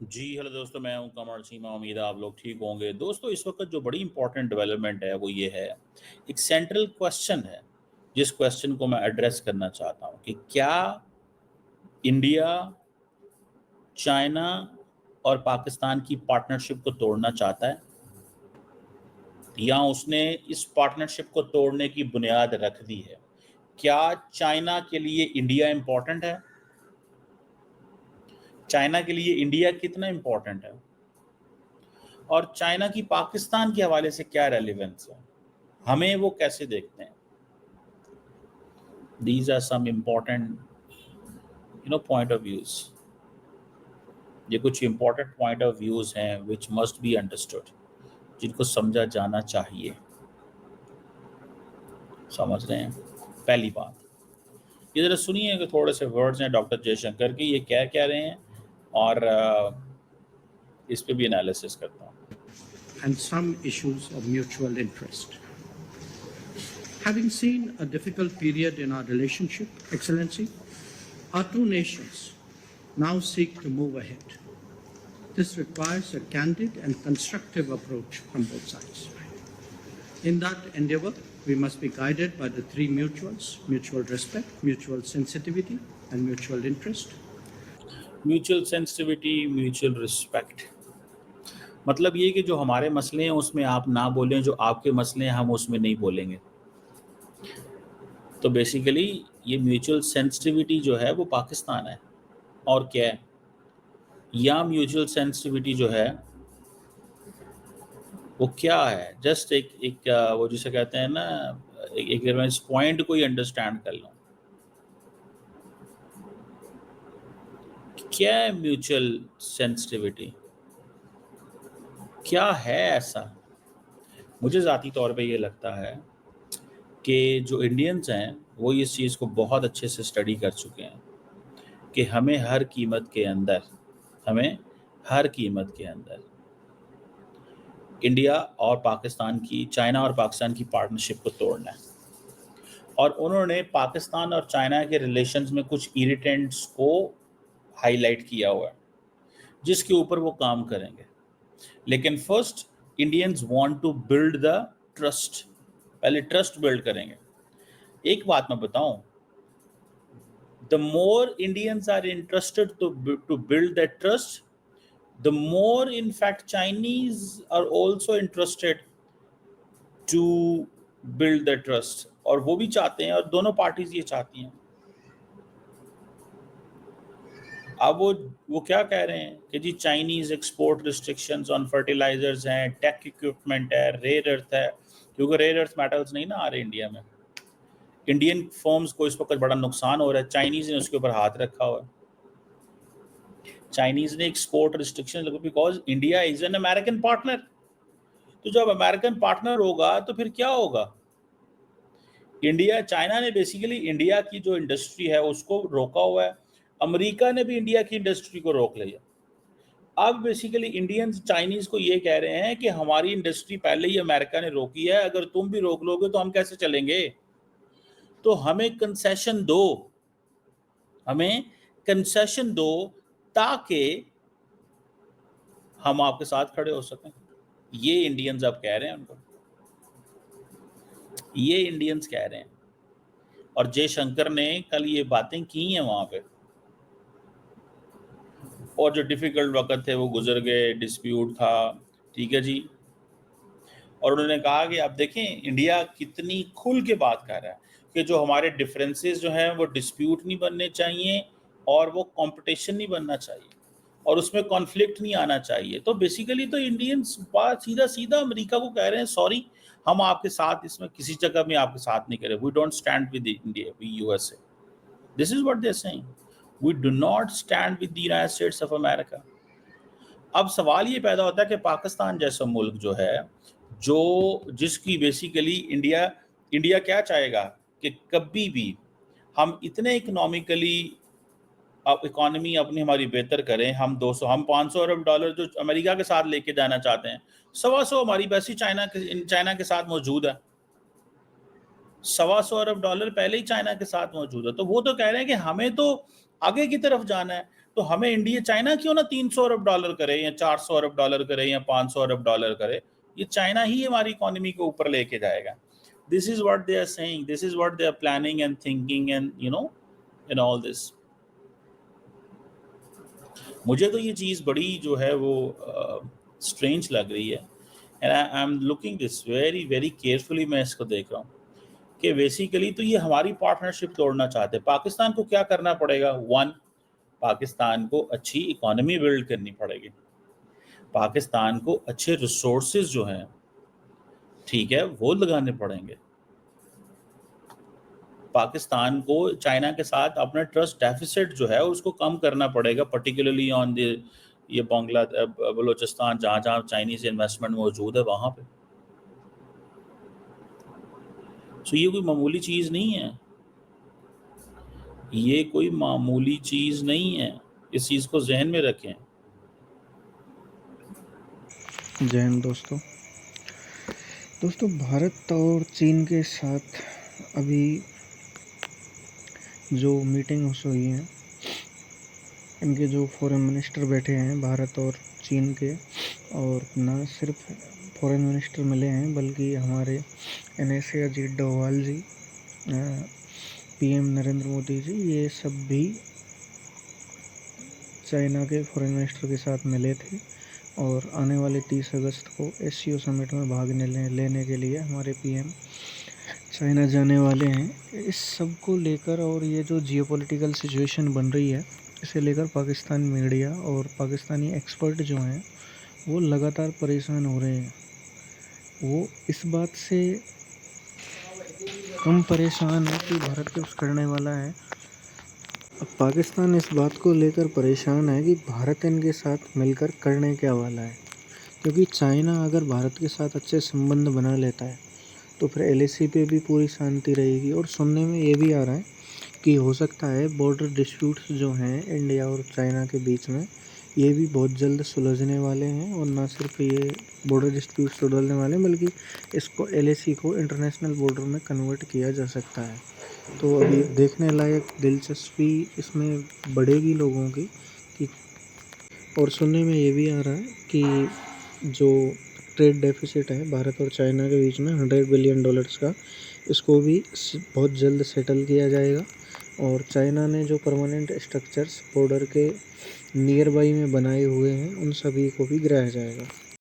जी, hello दोस्तों, मैं हूं कमर सीमा। उम्मीद है आप लोग ठीक होंगे। दोस्तों, इस वक्त जो बड़ी इंपॉर्टेंट डेवलपमेंट है वो ये है, एक सेंट्रल क्वेश्चन है जिस क्वेश्चन को मैं एड्रेस करना चाहता हूं कि क्या इंडिया, चाइना और पाकिस्तान की पार्टनरशिप को तोड़ना चाहता है या उसने इस पार्टनरशिप को तोड़ने की बुनियाद रख दी है। क्या चाइना के लिए इंडिया इंपॉर्टेंट है? चाइना के लिए इंडिया कितना इंपॉर्टेंट है? और चाइना की पाकिस्तान के हवाले से क्या रेलिवेंस है, हमें वो कैसे देखते हैं? These are some important point of views. ये कुछ important point of views हैं which must be understood, जिनको समझा जाना चाहिए। समझ रहे हैं? पहली बात ये जरा सुनिए कि थोड़े से वर्ड्स हैं डॉक्टर जयशंकर के, ये क्या कह रहे हैं और इस पे भी एनालिसिस करता हूँ। And some issues of mutual interest. Having seen a difficult period in our relationship, Excellency, our two nations now seek to move ahead. This requires a candid and constructive approach from both sides. In that endeavor, we must be guided by the three mutuals: mutual respect, mutual sensitivity, and mutual interest. Mutual sensitivity, mutual respect, मतलब ये कि जो हमारे मसले हैं उसमें आप ना बोलें, जो आपके मसले हैं हम उसमें नहीं बोलेंगे। तो बेसिकली ये म्यूचुअल सेंसिटिविटी जो है वो पाकिस्तान है, और क्या है? या म्यूचुअल सेंसिटिविटी जो है वो क्या है? जस्ट एक वो जिसे कहते हैं ना, एक मैं इस पॉइंट को ही अंडरस्टैंड कर लूँ, क्या है म्यूचुअल सेंसिटिविटी? क्या है ऐसा? मुझे ज़ाती तौर पे ये लगता है कि जो इंडियंस हैं वो इस चीज़ को बहुत अच्छे से स्टडी कर चुके हैं कि हमें हर कीमत के अंदर इंडिया और पाकिस्तान की, चाइना और पाकिस्तान की पार्टनरशिप को तोड़ना है। और उन्होंने पाकिस्तान और चाइना के रिलेशंस में कुछ इरिटेंट्स को हाईलाइट किया हुआ है जिसके ऊपर वो काम करेंगे। लेकिन first Indians want to build the trust, पहले ट्रस्ट बिल्ड करेंगे। एक बात मैं बताऊं, the more Indians are interested to build that trust, the more in fact Chinese are also interested to build the trust, और वो भी चाहते हैं और दोनों पार्टीज ये चाहती हैं। अब वो क्या कह रहे हैं कि जी Chinese export restrictions on fertilizers हैं, टेक इक्विपमेंट है, रेयर अर्थ है, क्योंकि रेयर अर्थ मेटल्स नहीं ना आ रहे इंडिया में। इंडियन फर्म्स को इस वक्त बड़ा नुकसान हो रहा है, चाइनीज ने उसके ऊपर हाथ रखा हुआ है। चाइनीज ने export restriction because India is an American partner. तो जब अमेरिकन पार्टनर होगा तो फिर क्या होगा? इंडिया, चाइना ने बेसिकली इंडिया की जो इंडस्ट्री है उसको रोका हुआ है, अमेरिका ने भी इंडिया की इंडस्ट्री को रोक लिया। अब बेसिकली इंडियंस चाइनीज को ये कह रहे हैं कि हमारी इंडस्ट्री पहले ही अमेरिका ने रोकी है, अगर तुम भी रोक लोगे तो हम कैसे चलेंगे? तो हमें कंसेशन दो ताकि हम आपके साथ खड़े हो सकें। ये इंडियंस अब कह रहे हैं उनको, ये इंडियंस कह रहे हैं। और जयशंकर ने कल ये बातें की हैं वहां पे, और जो डिफिकल्ट वक्त थे वो गुजर गए, डिस्प्यूट था, ठीक है जी। और उन्होंने कहा कि आप देखें इंडिया कितनी खुल के बात कर रहा है कि जो हमारे डिफरेंसेस जो हैं वो डिस्प्यूट नहीं बनने चाहिए और वो कंपटीशन नहीं बनना चाहिए और उसमें कॉन्फ्लिक्ट नहीं आना चाहिए। तो बेसिकली तो इंडियंस बात सीधा सीधा अमेरिका को कह रहे हैं, सॉरी हम आपके साथ इसमें किसी जगह में आपके साथ नहीं करें, we don't stand with India, we USA. This is what they are saying, we do not stand with the United States of America. अब सवाल ये पैदा होता है कि पाकिस्तान जैसा मुल्क जो है, जो जिसकी बेसिकली इंडिया क्या चाहेगा कि कभी भी हम इतने इकोनॉमिकली इकोनॉमी अपनी हमारी बेहतर करें, हम 500 अरब डॉलर जो अमेरिका के साथ लेके जाना चाहते हैं, 125 हमारी वैसी चाइना के साथ मौजूद है। 125 अरब डॉलर पहले ही चाइना के साथ मौजूद है। तो वो तो कह रहे हैं कि हमें तो आगे की तरफ जाना है, तो हमें इंडिया चाइना क्यों ना 300 अरब डॉलर करे या 400 अरब डॉलर करे या 500 अरब डॉलर करे, ये चाइना ही हमारी इकोनॉमी को ऊपर लेके जाएगा। This is what they are saying, this is what they are planning and thinking and in all this. मुझे तो ये चीज़ बड़ी जो है वो स्ट्रेंज लग रही है, and I am looking this very very carefully. मैं इसको देख रहा हूँ कि बेसिकली तो ये हमारी पार्टनरशिप तोड़ना चाहते हैं। पाकिस्तान को क्या करना पड़ेगा? वन, पाकिस्तान को अच्छी इकोनॉमी बिल्ड करनी पड़ेगी, पाकिस्तान को अच्छे रिसोर्सेज जो हैं, ठीक है, वो लगाने पड़ेंगे। पाकिस्तान को चाइना के साथ अपना ट्रस्ट डेफिसिट जो है उसको कम करना पड़ेगा, पर्टिकुलरली ऑन द ये बलूचिस्तान, जहाँ जहाँ चाइनीज इन्वेस्टमेंट मौजूद है वहाँ पे। सो ये कोई मामूली चीज़ नहीं है, ये कोई मामूली चीज़ नहीं है, इस चीज़ को जहन में रखें। जय हिंद दोस्तों। भारत और चीन के साथ अभी जो मीटिंग हुई है, इनके जो फॉरेन मिनिस्टर बैठे हैं भारत और चीन के, और ना सिर्फ फॉरेन मिनिस्टर मिले हैं बल्कि हमारे NSA अजीत डोभाल जी, PM नरेंद्र मोदी जी, ये सब भी चाइना के फॉरेन मिनिस्टर के साथ मिले थे। और आने वाले 30 अगस्त को SCO समिट में भाग लेने के लिए हमारे PM चाइना जाने वाले हैं। इस सब को लेकर और ये जो जियोपॉलिटिकल सिचुएशन बन रही है, इसे लेकर पाकिस्तान मीडिया और पाकिस्तानी एक्सपर्ट जो हैं वो लगातार परेशान हो रहे हैं। वो इस बात से कम परेशान है कि भारत कुछ करने वाला है, अब पाकिस्तान इस बात को लेकर परेशान है कि भारत इनके साथ मिलकर करने क्या वाला है। क्योंकि चाइना अगर भारत के साथ अच्छे संबंध बना लेता है तो फिर LAC पे भी पूरी शांति रहेगी। और सुनने में ये भी आ रहा है कि हो सकता है बॉर्डर डिस्प्यूट्स जो हैं इंडिया और चाइना के बीच में, ये भी बहुत जल्द सुलझने वाले हैं। और ना सिर्फ ये बॉर्डर डिस्प्यूट्स सुलझने वाले हैं बल्कि इसको LAC को इंटरनेशनल बॉर्डर में कन्वर्ट किया जा सकता है। तो अभी देखने लायक दिलचस्पी इसमें बढ़ेगी लोगों की कि। और सुनने में ये भी आ रहा है कि जो ट्रेड डेफिसिट है भारत और चाइना के बीच में $100 बिलियन का, इसको भी बहुत जल्द सेटल किया जाएगा। और चाइना ने जो परमानेंट स्ट्रक्चर्स बॉर्डर के नियर बाई में बनाए हुए हैं उन सभी को भी गिराया जाएगा।